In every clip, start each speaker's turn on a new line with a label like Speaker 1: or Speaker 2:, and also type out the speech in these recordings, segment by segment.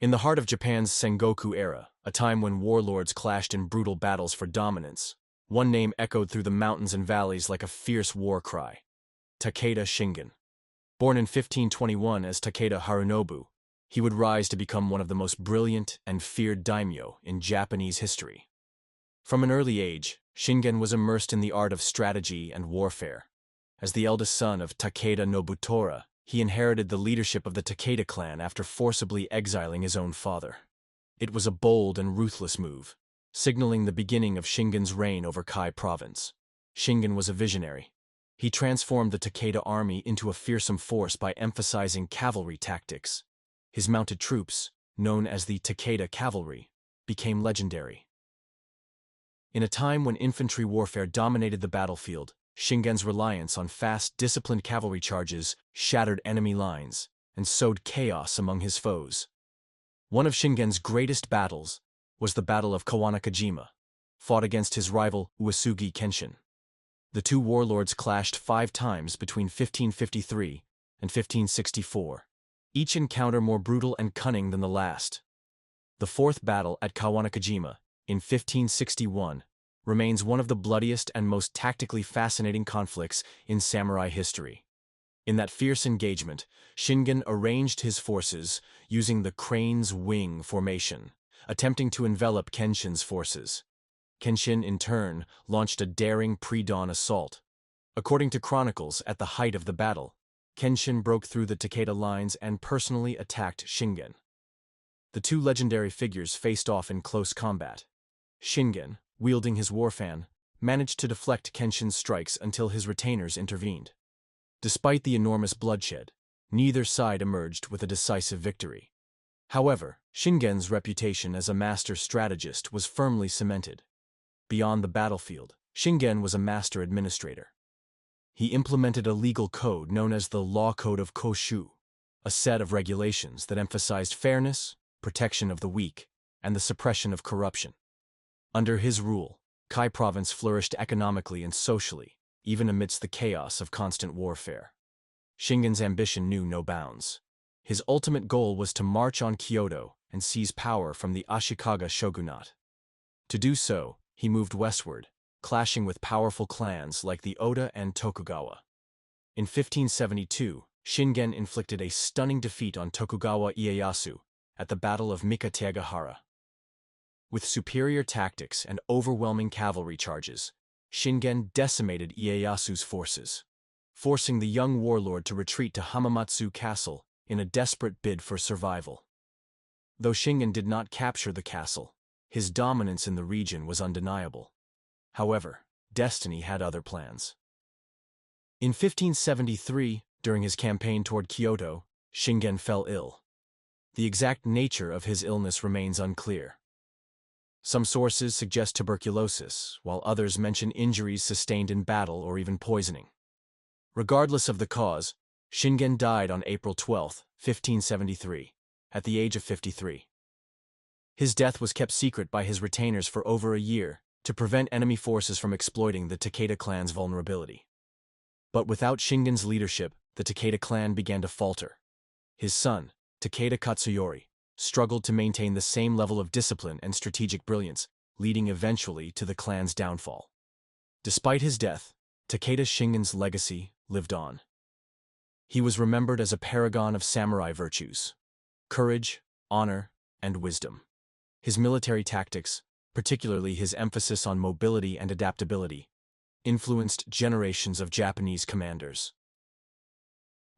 Speaker 1: In the heart of Japan's Sengoku era, a time when warlords clashed in brutal battles for dominance, one name echoed through the mountains and valleys like a fierce war cry: Takeda Shingen. Born in 1521 as Takeda Harunobu, he would rise to become one of the most brilliant and feared daimyo in Japanese history. From an early age, Shingen was immersed in the art of strategy and warfare. As the eldest son of Takeda Nobutora, he inherited the leadership of the Takeda clan after forcibly exiling his own father. It was a bold and ruthless move, signaling the beginning of Shingen's reign over Kai province. Shingen was a visionary. He transformed the Takeda army into a fearsome force by emphasizing cavalry tactics. His mounted troops, known as the Takeda cavalry, became legendary. In a time when infantry warfare dominated the battlefield, Shingen's reliance on fast, disciplined cavalry charges shattered enemy lines and sowed chaos among his foes. One of Shingen's greatest battles was the Battle of Kawanakajima, fought against his rival Uesugi Kenshin. The two warlords clashed 5 times between 1553 and 1564, each encounter more brutal and cunning than the last. The fourth battle at Kawanakajima, in 1561, remains one of the bloodiest and most tactically fascinating conflicts in samurai history. In that fierce engagement, Shingen arranged his forces using the crane's wing formation, attempting to envelop Kenshin's forces. Kenshin, in turn, launched a daring pre-dawn assault. According to chronicles, at the height of the battle, Kenshin broke through the Takeda lines and personally attacked Shingen. The two legendary figures faced off in close combat. Shingen, wielding his warfan, managed to deflect Kenshin's strikes until his retainers intervened. Despite the enormous bloodshed, neither side emerged with a decisive victory. However, Shingen's reputation as a master strategist was firmly cemented. Beyond the battlefield, Shingen was a master administrator. He implemented a legal code known as the Law Code of Koshu, a set of regulations that emphasized fairness, protection of the weak, and the suppression of corruption. Under his rule, Kai province flourished economically and socially, even amidst the chaos of constant warfare. Shingen's ambition knew no bounds. His ultimate goal was to march on Kyoto and seize power from the Ashikaga shogunate. To do so, he moved westward, clashing with powerful clans like the Oda and Tokugawa. In 1572, Shingen inflicted a stunning defeat on Tokugawa Ieyasu at the Battle of Mikatagahara. With superior tactics and overwhelming cavalry charges, Shingen decimated Ieyasu's forces, forcing the young warlord to retreat to Hamamatsu Castle in a desperate bid for survival. Though Shingen did not capture the castle, his dominance in the region was undeniable. However, destiny had other plans. In 1573, during his campaign toward Kyoto, Shingen fell ill. The exact nature of his illness remains unclear. Some sources suggest tuberculosis, while others mention injuries sustained in battle or even poisoning. Regardless of the cause, Shingen died on April 12, 1573, at the age of 53. His death was kept secret by his retainers for over a year to prevent enemy forces from exploiting the Takeda clan's vulnerability. But without Shingen's leadership, the Takeda clan began to falter. His son, Takeda Katsuyori, struggled to maintain the same level of discipline and strategic brilliance, leading eventually to the clan's downfall. Despite his death, Takeda Shingen's legacy lived on. He was remembered as a paragon of samurai virtues: courage, honor, and wisdom. His military tactics, particularly his emphasis on mobility and adaptability, influenced generations of Japanese commanders.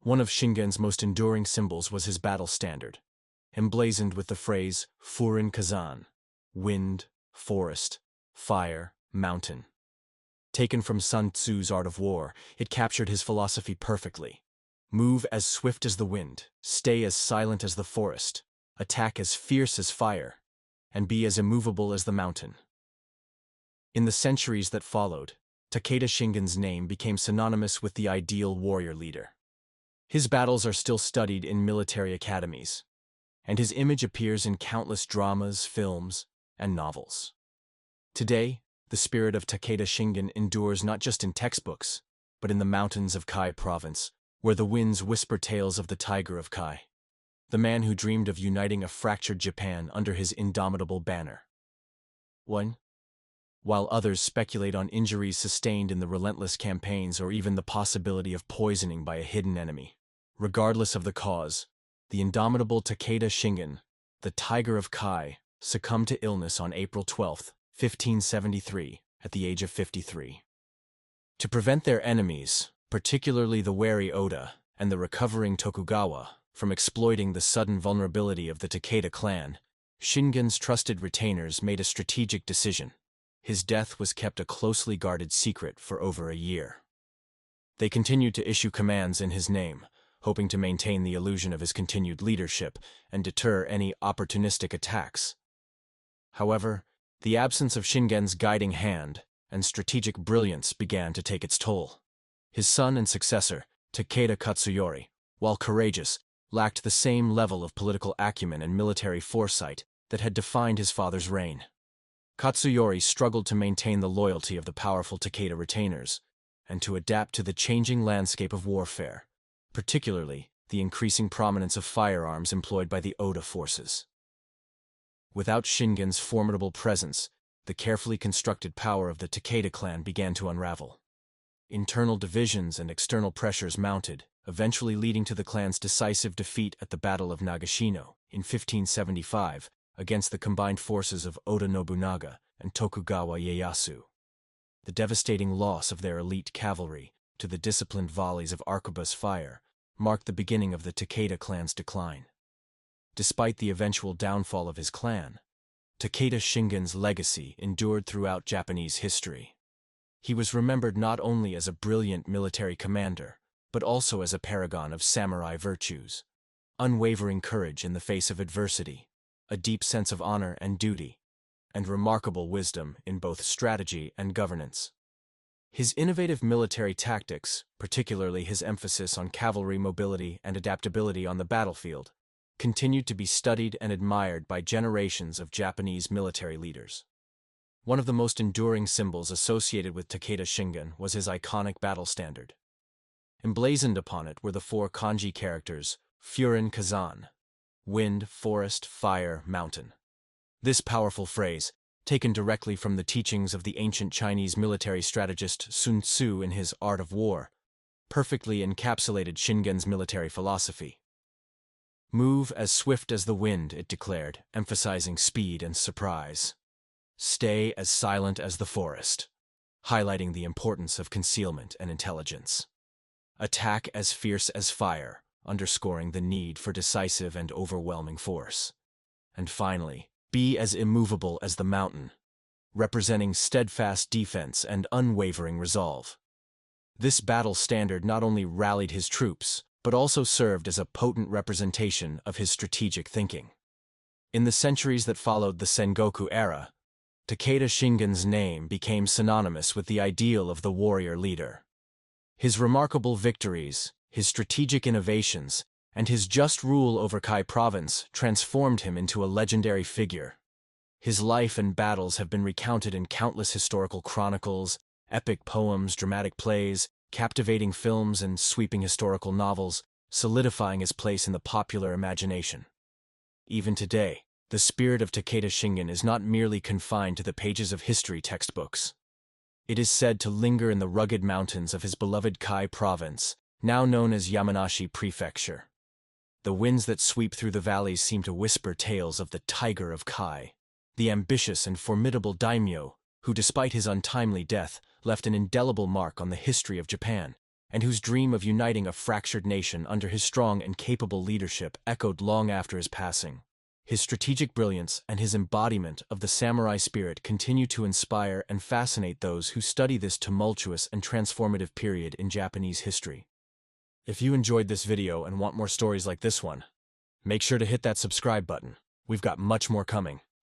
Speaker 1: One of Shingen's most enduring symbols was his battle standard, emblazoned with the phrase Furin Kazan, wind, forest, fire, mountain. Taken from Sun Tzu's Art of War, it captured his philosophy perfectly. Move as swift as the wind, stay as silent as the forest, attack as fierce as fire, and be as immovable as the mountain. In the centuries that followed, Takeda Shingen's name became synonymous with the ideal warrior leader. His battles are still studied in military academies, and his image appears in countless dramas, films, and novels. Today, the spirit of Takeda Shingen endures not just in textbooks, but in the mountains of Kai province, where the winds whisper tales of the tiger of Kai. the man who dreamed of uniting a fractured Japan under his indomitable banner. 1. While others speculate on injuries sustained in the relentless campaigns or even the possibility of poisoning by a hidden enemy. Regardless of the cause, the indomitable Takeda Shingen, the Tiger of Kai, succumbed to illness on April 12, 1573, at the age of 53. To prevent their enemies, particularly the wary Oda and the recovering Tokugawa, from exploiting the sudden vulnerability of the Takeda clan, Shingen's trusted retainers made a strategic decision. His death was kept a closely guarded secret for over a year. They continued to issue commands in his name, hoping to maintain the illusion of his continued leadership and deter any opportunistic attacks. However, the absence of Shingen's guiding hand and strategic brilliance began to take its toll. His son and successor, Takeda Katsuyori, while courageous, lacked the same level of political acumen and military foresight that had defined his father's reign. Katsuyori struggled to maintain the loyalty of the powerful Takeda retainers and to adapt to the changing landscape of warfare, particularly the increasing prominence of firearms employed by the Oda forces. Without Shingen's formidable presence, the carefully constructed power of the Takeda clan began to unravel. Internal divisions and external pressures mounted, eventually leading to the clan's decisive defeat at the Battle of Nagashino in 1575 against the combined forces of Oda Nobunaga and Tokugawa Ieyasu. The devastating loss of their elite cavalry to the disciplined volleys of arquebus fire marked the beginning of the Takeda clan's decline. Despite the eventual downfall of his clan, Takeda Shingen's legacy endured throughout Japanese history. He was remembered not only as a brilliant military commander, but also as a paragon of samurai virtues: unwavering courage in the face of adversity, a deep sense of honor and duty, and remarkable wisdom in both strategy and governance. His innovative military tactics, particularly his emphasis on cavalry mobility and adaptability on the battlefield, continued to be studied and admired by generations of Japanese military leaders. One of the most enduring symbols associated with Takeda Shingen was his iconic battle standard. Emblazoned upon it were the 4 kanji characters Furin Kazan: wind, forest, fire, mountain. This powerful phrase, taken directly from the teachings of the ancient Chinese military strategist Sun Tzu in his Art of War, perfectly encapsulated Shingen's military philosophy. Move as swift as the wind, it declared, emphasizing speed and surprise. Stay as silent as the forest, highlighting the importance of concealment and intelligence. Attack as fierce as fire, underscoring the need for decisive and overwhelming force. And finally, be as immovable as the mountain, representing steadfast defense and unwavering resolve. This battle standard not only rallied his troops, but also served as a potent representation of his strategic thinking. In the centuries that followed the Sengoku era, Takeda Shingen's name became synonymous with the ideal of the warrior leader. His remarkable victories, his strategic innovations, and his just rule over Kai province transformed him into a legendary figure. His life and battles have been recounted in countless historical chronicles, epic poems, dramatic plays, captivating films, and sweeping historical novels, solidifying his place in the popular imagination. Even today, the spirit of Takeda Shingen is not merely confined to the pages of history textbooks. It is said to linger in the rugged mountains of his beloved Kai province, now known as Yamanashi Prefecture. The winds that sweep through the valleys seem to whisper tales of the Tiger of Kai, the ambitious and formidable daimyo who, despite his untimely death, left an indelible mark on the history of Japan, and whose dream of uniting a fractured nation under his strong and capable leadership echoed long after his passing. His strategic brilliance and his embodiment of the samurai spirit continue to inspire and fascinate those who study this tumultuous and transformative period in Japanese history. If you enjoyed this video and want more stories like this one, make sure to hit that subscribe button. We've got much more coming.